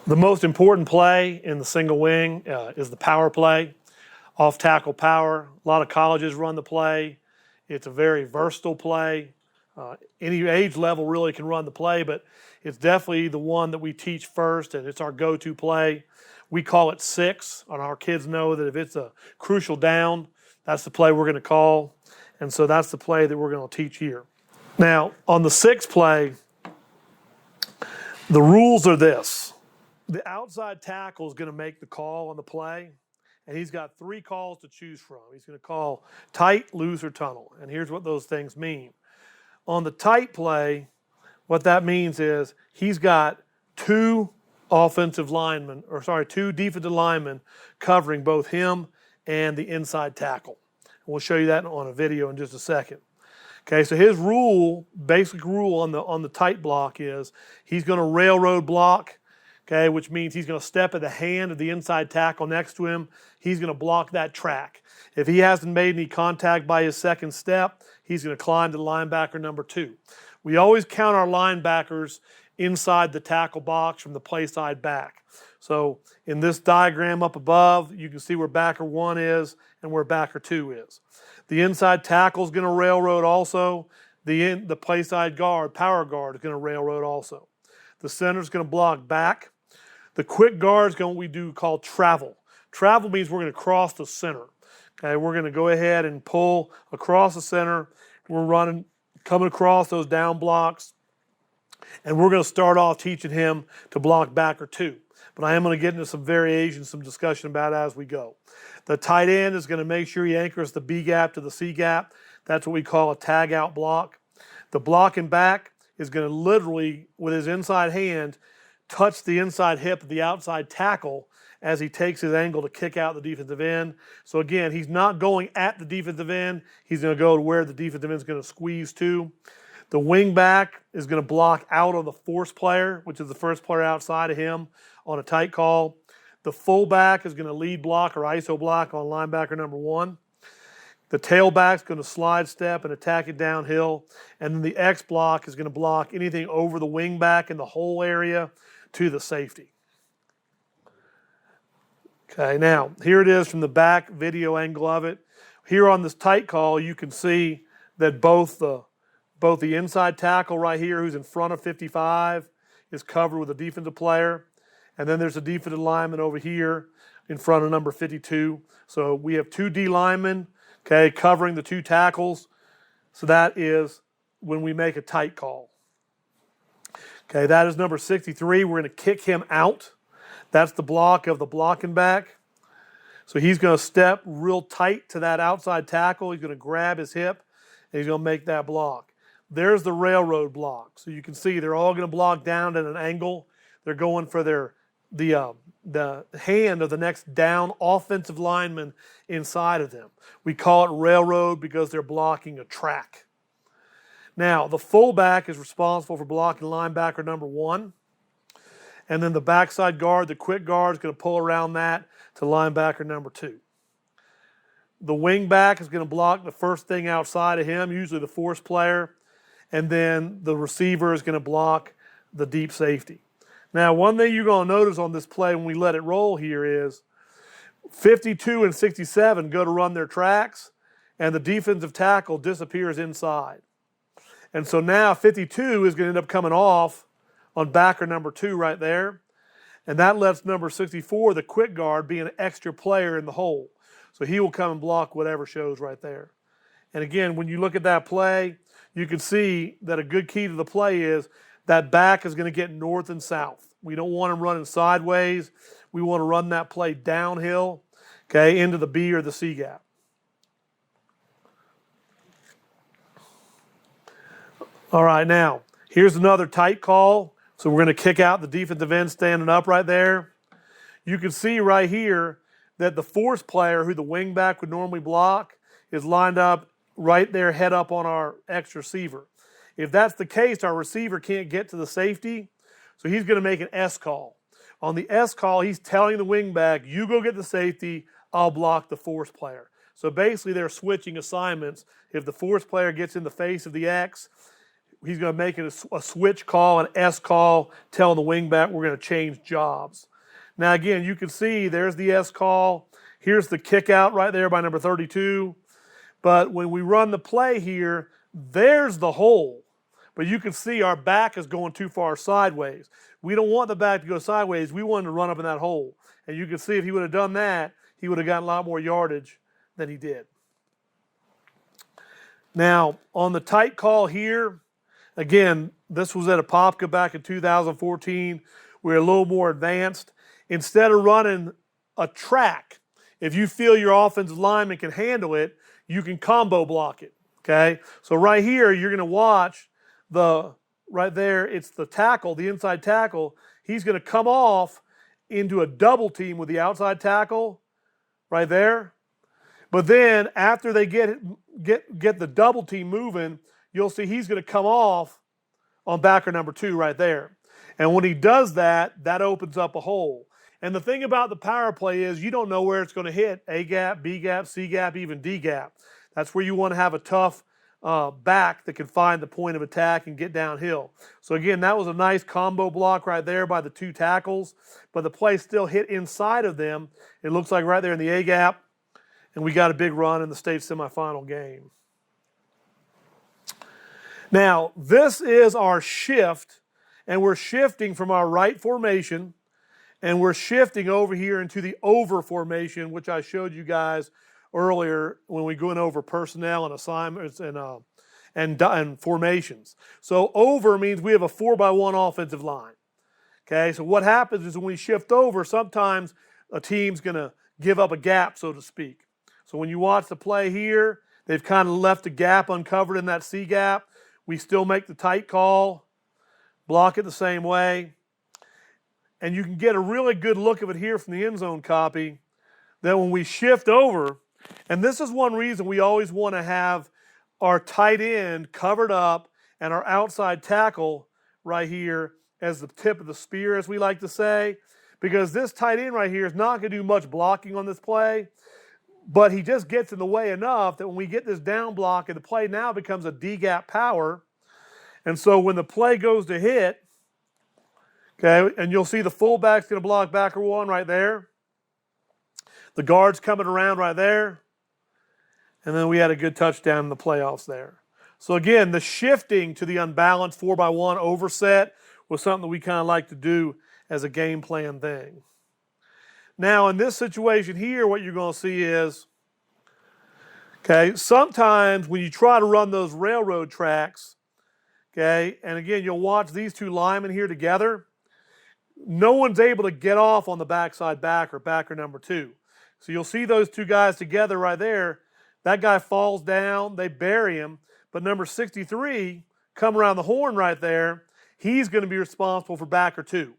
The most important play in the single wing is the power play, off tackle power. A lot of colleges run the play. It's a very versatile play. Any age level really can run the play, but it's definitely the one that we teach first, and it's our go-to play. We call it 6, and our kids know that if it's a crucial down, that's the play we're going to call, and so that's the play that we're going to teach here. Now, on the 6 play, the rules are this. The outside tackle is going to make the call on the play, and he's got 3 calls to choose from. He's going to call tight, loose, or tunnel, and here's what those things mean. On the tight play, what that means is he's got 2 defensive linemen covering both him and the inside tackle. We'll show you that on a video in just a second. Okay, so his basic rule on the tight block is he's going to railroad block, okay, which means he's going to step at the hand of the inside tackle next to him. He's going to block that track. If he hasn't made any contact by his second step, he's going to climb to linebacker number 2. We always count our linebackers inside the tackle box from the play side back. So in this diagram up above, you can see where backer 1 is and where backer 2 is. The inside tackle is going to railroad also. The play side guard, power guard, is going to railroad also. The center is going to block back. The quick guard is going to what we do called travel. Travel means we're going to cross the center. Okay, we're going to go ahead and pull across the center. We're coming across those down blocks, and we're going to start off teaching him to block backer 2. But I am going to get into some variations, some discussion about it as we go. The tight end is going to make sure he anchors the B gap to the C gap. That's what we call a tag out block. The blocking back is going to literally, with his inside hand, touch the inside hip of the outside tackle as he takes his angle to kick out the defensive end. So again, he's not going at the defensive end. He's going to go to where the defensive end is going to squeeze to. The wing back is going to block out on the force player, which is the first player outside of him on a tight call. The fullback is going to lead block or ISO block on linebacker number 1. The tailback is going to slide step and attack it downhill. And then the X block is going to block anything over the wing back in the hole area to the safety. Okay, now here it is from the back video angle of it. Here on this tight call, you can see that both the inside tackle right here, who's in front of 55, is covered with a defensive player. And then there's a defensive lineman over here in front of number 52. So we have 2 D linemen, okay, covering the 2 tackles. So that is when we make a tight call. Okay, that is number 63. We're going to kick him out. That's the block of the blocking back. So he's going to step real tight to that outside tackle. He's going to grab his hip, and he's going to make that block. There's the railroad block. So you can see they're all going to block down at an angle. They're going for the hand of the next down offensive lineman inside of them. We call it railroad because they're blocking a track. Now, the fullback is responsible for blocking linebacker number 1. And then the backside guard, the quick guard, is going to pull around that to linebacker number 2. The wing back is going to block the first thing outside of him, usually the force player. And then the receiver is going to block the deep safety. Now, one thing you're going to notice on this play when we let it roll here is 52 and 67 go to run their tracks, and the defensive tackle disappears inside. And so now 52 is going to end up coming off on backer number 2 right there. And that lets number 64, the quick guard, be an extra player in the hole. So he will come and block whatever shows right there. And again, when you look at that play, you can see that a good key to the play is that back is going to get north and south. We don't want him running sideways. We want to run that play downhill, okay, into the B or the C gap. All right, now, here's another tight call. So we're going to kick out the defensive end standing up right there. You can see right here that the force player, who the wing back would normally block, is lined up right there, head up on our X receiver. If that's the case, our receiver can't get to the safety, so he's going to make an S call. On the S call, he's telling the wing back, you go get the safety, I'll block the force player. So basically they're switching assignments. If the force player gets in the face of the X, He's going to make it a switch call, an S call, telling the wingback we're going to change jobs. Now, again, you can see there's the S call. Here's the kick out right there by number 32. But when we run the play here, there's the hole. But you can see our back is going too far sideways. We don't want the back to go sideways. We want him to run up in that hole. And you can see if he would have done that, he would have gotten a lot more yardage than he did. Now, on the tight call here, again, this was at Apopka back in 2014. We're a little more advanced. Instead of running a track, if you feel your offensive lineman can handle it, you can combo block it, okay? So right here, you're going to watch right there, it's the tackle, the inside tackle. He's going to come off into a double team with the outside tackle right there. But then after they get the double team moving, you'll see he's going to come off on backer number 2 right there. And when he does that, that opens up a hole. And the thing about the power play is you don't know where it's going to hit, A gap, B gap, C gap, even D gap. That's where you want to have a tough back that can find the point of attack and get downhill. So again, that was a nice combo block right there by the 2 tackles, but the play still hit inside of them. It looks like right there in the A gap, and we got a big run in the state semifinal game. Now, this is our shift, and we're shifting from our right formation, and we're shifting over here into the over formation, which I showed you guys earlier when we went over personnel and assignments and formations. So over means we have a 4-by-1 offensive line. Okay, so what happens is when we shift over, sometimes a team's going to give up a gap, so to speak. So when you watch the play here, they've kind of left a gap uncovered in that C gap. We still make the tight call, block it the same way. And you can get a really good look of it here from the end zone copy, that when we shift over, and this is one reason we always want to have our tight end covered up and our outside tackle right here as the tip of the spear, as we like to say, because this tight end right here is not going to do much blocking on this play, but he just gets in the way enough that when we get this down block, and the play now becomes a D-gap power, and so when the play goes to hit, okay, and you'll see the fullback's going to block backer 1 right there. The guard's coming around right there. And then we had a good touchdown in the playoffs there. So again, the shifting to the unbalanced 4-by-1 overset was something that we kind of like to do as a game plan thing. Now, in this situation here, what you're going to see is, okay, sometimes when you try to run those railroad tracks, okay, and again, you'll watch these 2 linemen here together, no one's able to get off on the backside backer number 2. So you'll see those 2 guys together right there. That guy falls down, they bury him, but number 63 come around the horn right there. He's going to be responsible for backer 2,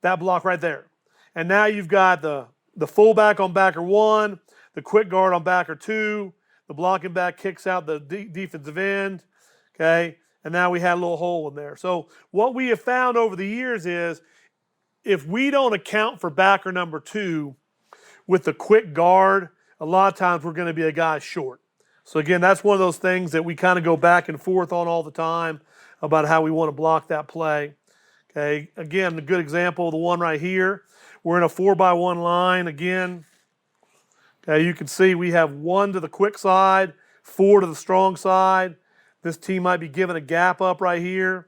that block right there. And now you've got the fullback on backer 1, the quick guard on backer 2, the blocking back kicks out the defensive end, okay? And now we had a little hole in there. So what we have found over the years is if we don't account for backer number 2 with the quick guard, a lot of times we're going to be a guy short. So again, that's one of those things that we kind of go back and forth on all the time about how we want to block that play. Okay, again, a good example, the one right here. We're in a 4-by-1 line again. Okay, you can see we have 1 to the quick side, 4 to the strong side. This team might be giving a gap up right here.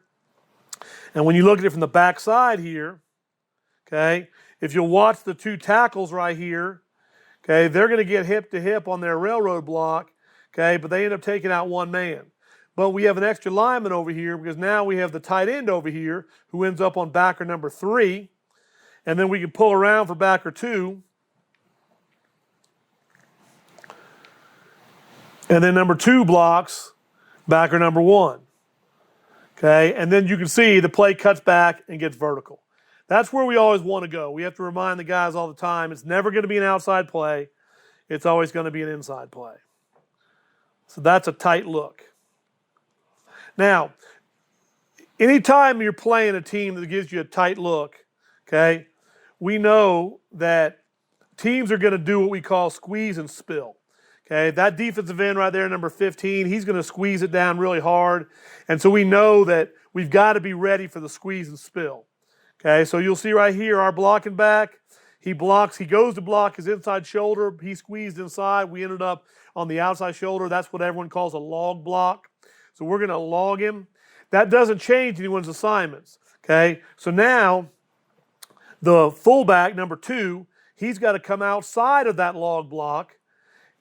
And when you look at it from the back side here, okay, if you'll watch the 2 tackles right here, okay, they're going to get hip to hip on their railroad block, okay, but they end up taking out 1 man. But we have an extra lineman over here because now we have the tight end over here who ends up on backer number 3. And then we can pull around for backer 2. And then number 2 blocks backer number 1. Okay, and then you can see the play cuts back and gets vertical. That's where we always want to go. We have to remind the guys all the time, it's never going to be an outside play. It's always going to be an inside play. So that's a tight look. Now, anytime you're playing a team that gives you a tight look, okay, we know that teams are going to do what we call squeeze and spill. Okay, that defensive end right there, number 15, he's going to squeeze it down really hard. And so we know that we've got to be ready for the squeeze and spill. Okay, so you'll see right here our blocking back. He blocks, he goes to block his inside shoulder. He squeezed inside. We ended up on the outside shoulder. That's what everyone calls a log block. So we're going to log him. That doesn't change anyone's assignments. Okay, so now the fullback, number 2, he's got to come outside of that log block.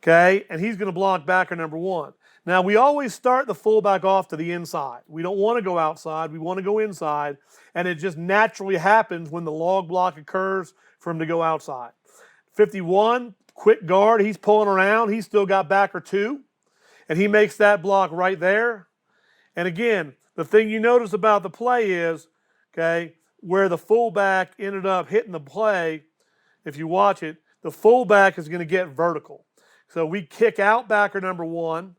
Okay, and he's going to block backer number 1. Now, we always start the fullback off to the inside. We don't want to go outside. We want to go inside, and it just naturally happens when the log block occurs for him to go outside. 51, quick guard, he's pulling around. He's still got backer 2, and he makes that block right there. And again, the thing you notice about the play is, okay, where the fullback ended up hitting the play, if you watch it, the fullback is going to get vertical. So we kick out backer number 1,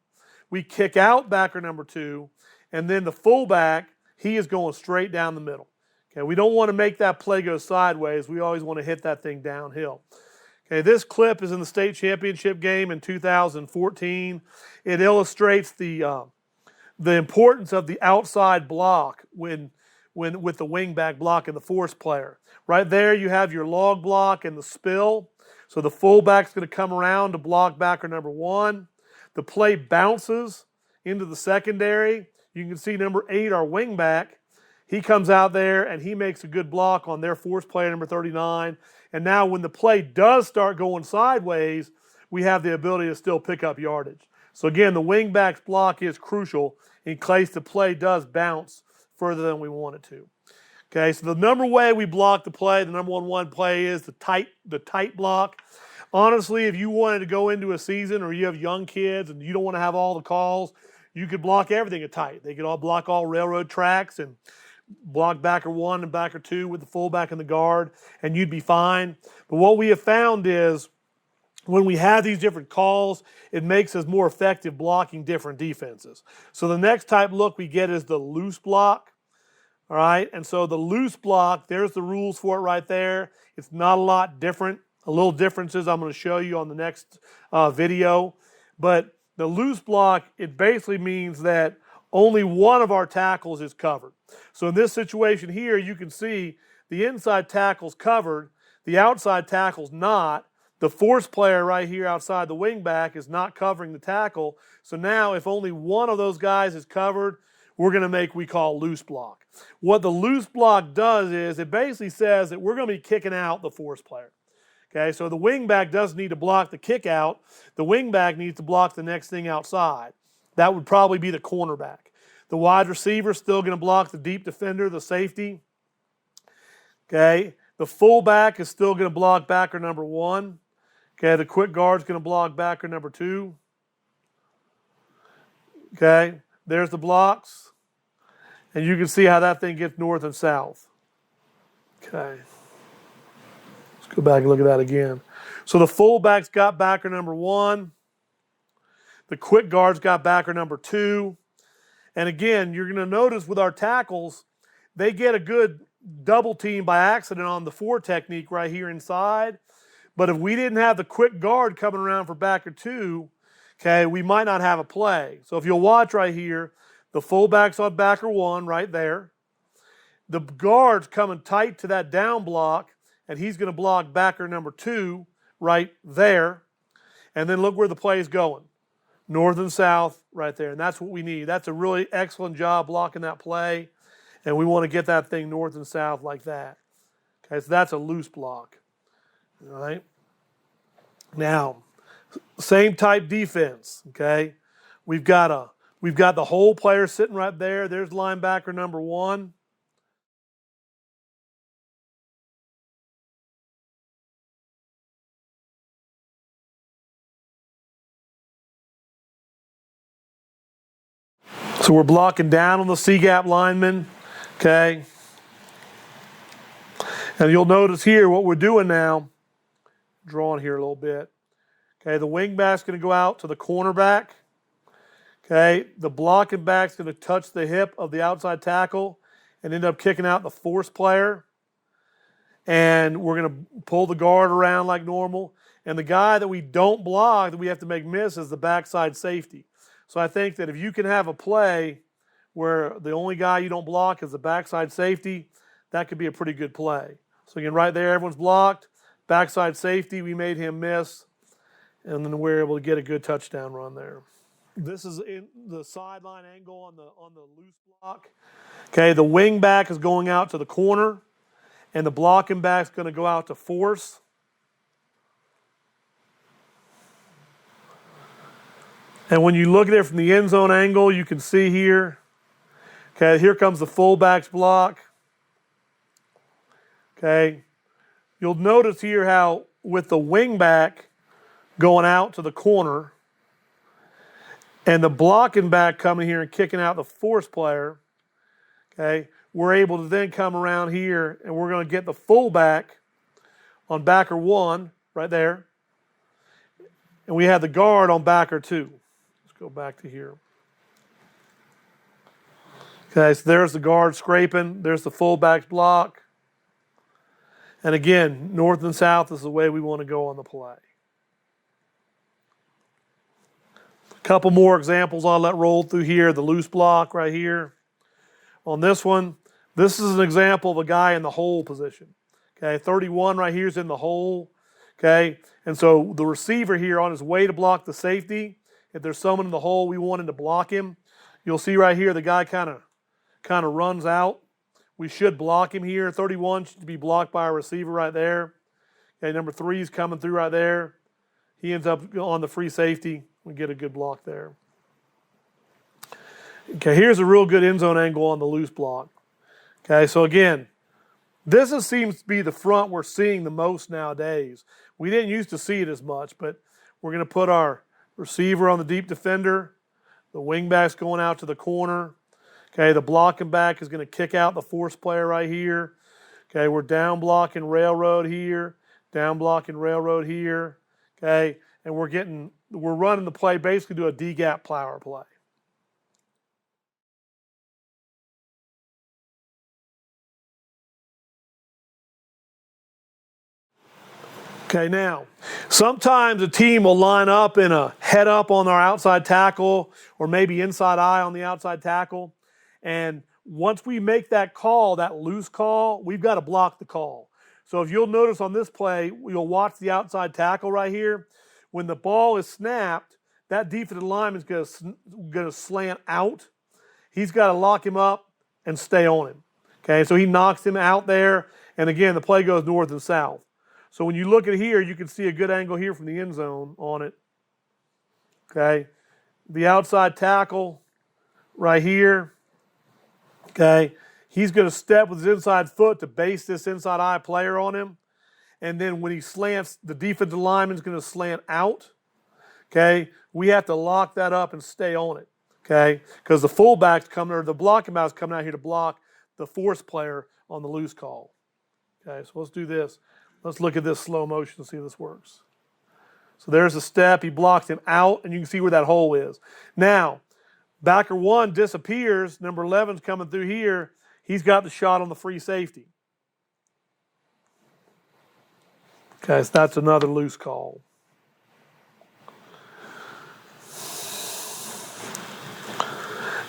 we kick out backer number 2, and then the fullback, he is going straight down the middle. Okay, we don't want to make that play go sideways. We always want to hit that thing downhill. Okay, this clip is in the state championship game in 2014. It illustrates the importance of the outside block when with the wingback block and the force player. Right there you have your log block and the spill. So the fullback's going to come around to block backer number 1. The play bounces into the secondary. You can see number 8, our wingback. He comes out there and he makes a good block on their force player, number 39. And now when the play does start going sideways, we have the ability to still pick up yardage. So again, the wingback's block is crucial in case the play does bounce further than we want it to. Okay, so the number way we block the play, the number one play is the tight block. Honestly, if you wanted to go into a season or you have young kids and you don't want to have all the calls, you could block everything at tight. They could all block all railroad tracks and block backer 1 and backer 2 with the fullback and the guard, and you'd be fine. But what we have found is when we have these different calls, it makes us more effective blocking different defenses. So the next type look we get is the loose block. All right, and so the loose block, there's the rules for it right there. It's not a lot different. A little differences I'm going to show you on the next video. But the loose block, it basically means that only one of our tackles is covered. So in this situation here, you can see the inside tackle's covered, the outside tackle's not. The force player right here outside the wingback is not covering the tackle. So now if only one of those guys is covered, we're going to make what we call loose block. What the loose block does is it basically says that we're going to be kicking out the force player. Okay, so the wingback doesn't need to block the kick out. The wingback needs to block the next thing outside. That would probably be the cornerback. The wide receiver is still going to block the deep defender, the safety. Okay, the fullback is still going to block backer number 1. Okay, the quick guard is going to block backer number 2. Okay, there's the blocks. And you can see how that thing gets north and south. Okay. Let's go back and look at that again. So the fullback's got backer number 1. The quick guard's got backer number 2. And again, you're going to notice with our tackles, they get a good double team by accident on the 4 technique right here inside. But if we didn't have the quick guard coming around for backer 2, okay, we might not have a play. So if you'll watch right here, the fullback's on backer 1 right there. The guard's coming tight to that down block, and he's going to block backer number 2 right there. And then look where the play is going. North and south right there. And that's what we need. That's a really excellent job blocking that play. And we want to get that thing north and south like that. Okay, so that's a loose block. All right. Now, same type defense. Okay. We've got the whole player sitting right there. There's linebacker number 1. So we're blocking down on the C-gap lineman, okay? And you'll notice here what we're doing now, drawing here a little bit. Okay, the wingback's going to go out to the cornerback. Okay, the blocking back's going to touch the hip of the outside tackle and end up kicking out the force player. and we're going to pull the guard around like normal. And the guy that we don't block, that we have to make miss, is the backside safety. So I think that if you can have a play where the only guy you don't block is the backside safety, that could be a pretty good play. So again, right there, everyone's blocked. Backside safety, we made him miss, and then we're able to get a good touchdown run there. This is in the sideline angle on the loose block. Okay, the wing back is going out to the corner, and the blocking back is going to go out to force. And when you look at it from the end zone angle, you can see here, okay, here comes the fullback's block. Okay, you'll notice here how with the wing back going out to the corner and the blocking back coming here and kicking out the force player, okay, we're able to then come around here and we're going to get the fullback on backer 1 right there. And we have the guard on backer 2. Let's go back to here. Okay, so there's the guard scraping. There's the fullback's block. And again, north and south is the way we want to go on the play. A couple more examples I'll let roll through here. The loose block right here. On this one, this is an example of a guy in the hole position. Okay, 31 right here is in the hole. Okay, and so the receiver here on his way to block the safety, if there's someone in the hole we want him to block him, you'll see right here the guy kind of runs out. We should block him here. 31 should be blocked by a receiver right there. Okay, number 3 is coming through right there. He ends up on the free safety. We get a good block there. Okay, here's a real good end zone angle on the loose block. Okay, so again, this seems to be the front we're seeing the most nowadays. We didn't used to see it as much, but we're going to put our receiver on the deep defender. The wingback's going out to the corner. Okay, the blocking back is going to kick out the force player right here. Okay, we're down blocking railroad here, down blocking railroad here. Okay, and we're running the play basically to a D-gap power play. Okay, now, sometimes a team will line up in a head up on our outside tackle or maybe inside eye on the outside tackle. And once we make that call, that loose call, we've got to block the call. So if you'll notice on this play, you'll watch the outside tackle right here. When the ball is snapped, that defensive lineman is going to slant out. He's got to lock him up and stay on him. Okay, so he knocks him out there. And again, the play goes north and south. So when you look at here, you can see a good angle here from the end zone on it. Okay, the outside tackle right here. Okay, he's going to step with his inside foot to base this inside eye player on him. And then when he slants, the defensive lineman is going to slant out. Okay, we have to lock that up and stay on it. Okay, because the fullback's coming, or the blocking back's coming out here to block the force player on the loose call. Okay, so let's do this. Let's look at this slow motion and see if this works. So there's a step. He blocks him out, and you can see where that hole is. Now, backer 1 disappears. Number 11's coming through here. He's got the shot on the free safety. Okay, so that's another loose call.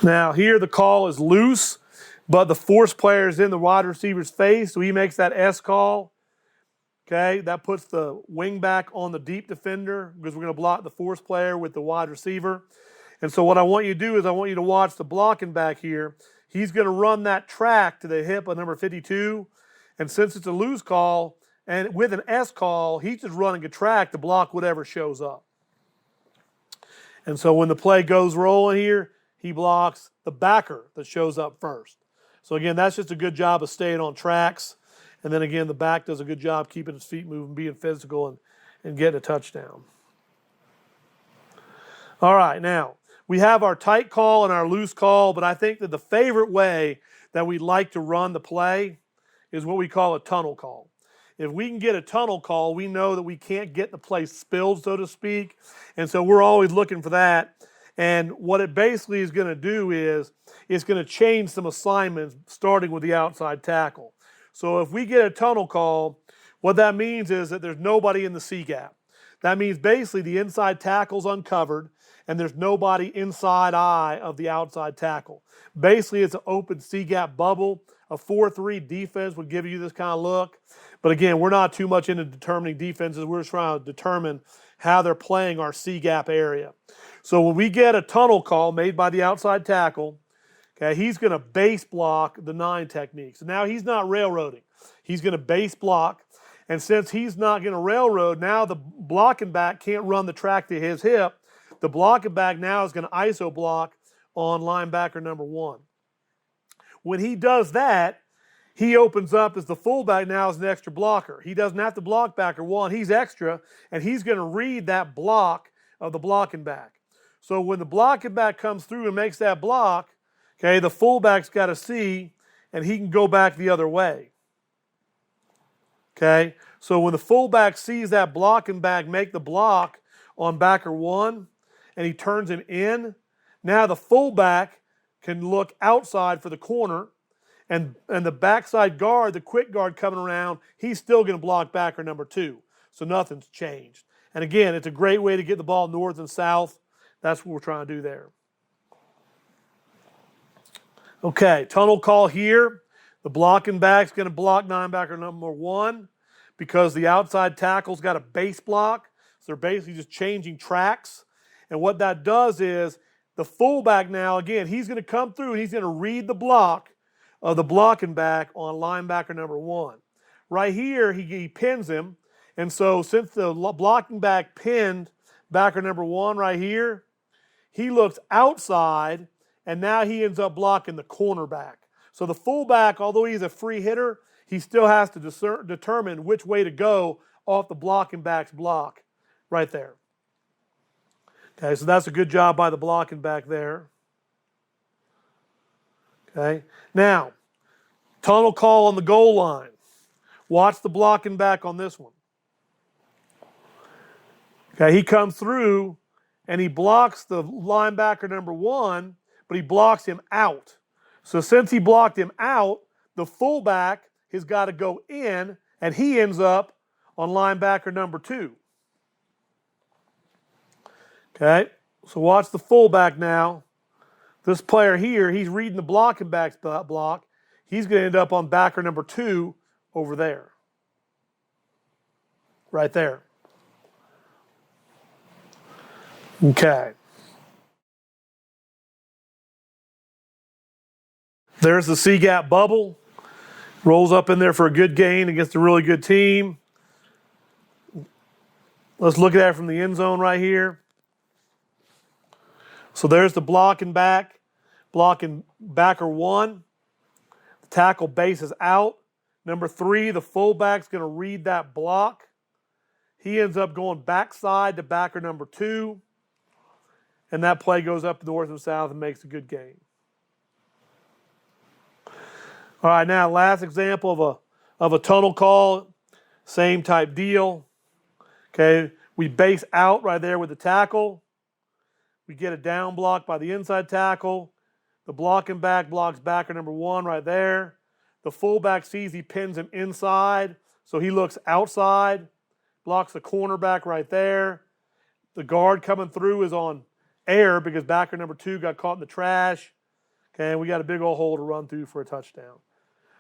Now, here the call is loose, but the force player is in the wide receiver's face, so he makes that S call. Okay, that puts the wing back on the deep defender because we're going to block the force player with the wide receiver. And so what I want you to do is I want you to watch the blocking back here. He's going to run that track to the hip of number 52. And since it's a loose call, and with an S call, he's just running a track to block whatever shows up. And so when the play goes rolling here, he blocks the backer that shows up first. So again, that's just a good job of staying on tracks. And then again, the back does a good job keeping his feet moving, being physical, and getting a touchdown. All right, now, we have our tight call and our loose call, but I think that the favorite way that we like to run the play is what we call a tunnel call. If we can get a tunnel call, we know that we can't get the play spilled, so to speak. And so we're always looking for that. And what it basically is going to do is it's going to change some assignments starting with the outside tackle. So if we get a tunnel call, what that means is that there's nobody in the C gap. That means basically the inside tackle's uncovered and there's nobody inside eye of the outside tackle. Basically, it's an open C gap bubble. A 4-3 defense would give you this kind of look. But again, we're not too much into determining defenses. We're just trying to determine how they're playing our C gap area. So when we get a tunnel call made by the outside tackle, okay, he's going to base block the 9 technique. So now he's not railroading. He's going to base block. And since he's not going to railroad, now the blocking back can't run the track to his hip. The blocking back now is going to ISO block on linebacker number 1. When he does that, he opens up as the fullback now as an extra blocker. He doesn't have to block backer 1. He's extra, and he's going to read that block of the blocking back. So when the blocking back comes through and makes that block, okay, the fullback's got to see, and he can go back the other way. Okay, so when the fullback sees that blocking back make the block on backer 1, and he turns him in, now the fullback can look outside for the corner, and the backside guard, the quick guard coming around, he's still going to block backer number 2. So nothing's changed. And again, it's a great way to get the ball north and south. That's what we're trying to do there. Okay, tunnel call here. The blocking back's going to block linebacker number 1 because the outside tackle's got a base block. So they're basically just changing tracks. And what that does is the fullback now, again, he's going to come through and he's going to read the block of the blocking back on linebacker number 1. Right here, he pins him. And so since the blocking back pinned backer number 1 right here, he looks outside, and now he ends up blocking the cornerback. So the fullback, although he's a free hitter, he still has to determine which way to go off the blocking back's block right there. Okay, so that's a good job by the blocking back there. Okay, now, tunnel call on the goal line. Watch the blocking back on this one. Okay, he comes through and he blocks the linebacker number 1, but he blocks him out. So since he blocked him out, the fullback has got to go in, and he ends up on linebacker number 2. Okay, so watch the fullback now. This player here, he's reading the blocking back's block. He's going to end up on backer number 2 over there. Right there. Okay. There's the C-gap bubble. Rolls up in there for a good gain against a really good team. Let's look at that from the end zone right here. So there's the blocking back, blocking backer 1. The tackle base is out. Number 3, the fullback's going to read that block. He ends up going backside to backer number 2. And that play goes up north and south and makes a good gain. All right, now last example of a tunnel call, same type deal. Okay, we base out right there with the tackle. We get a down block by the inside tackle. The blocking back blocks backer number 1 right there. The fullback sees he pins him inside, so he looks outside, blocks the cornerback right there. The guard coming through is on air because backer number 2 got caught in the trash. Okay, and we got a big old hole to run through for a touchdown.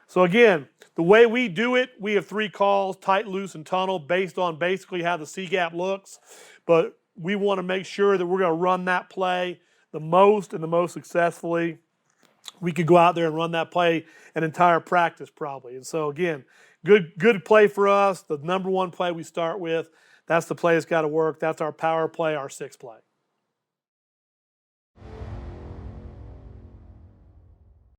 So again, the way we do it, we have 3 calls, tight, loose, and tunnel, based on basically how the C-gap looks. But we want to make sure that we're going to run that play the most and the most successfully. We could go out there and run that play an entire practice probably. And so again, good play for us. The number 1 play we start with, that's the play that's got to work. That's our power play, our 6 play.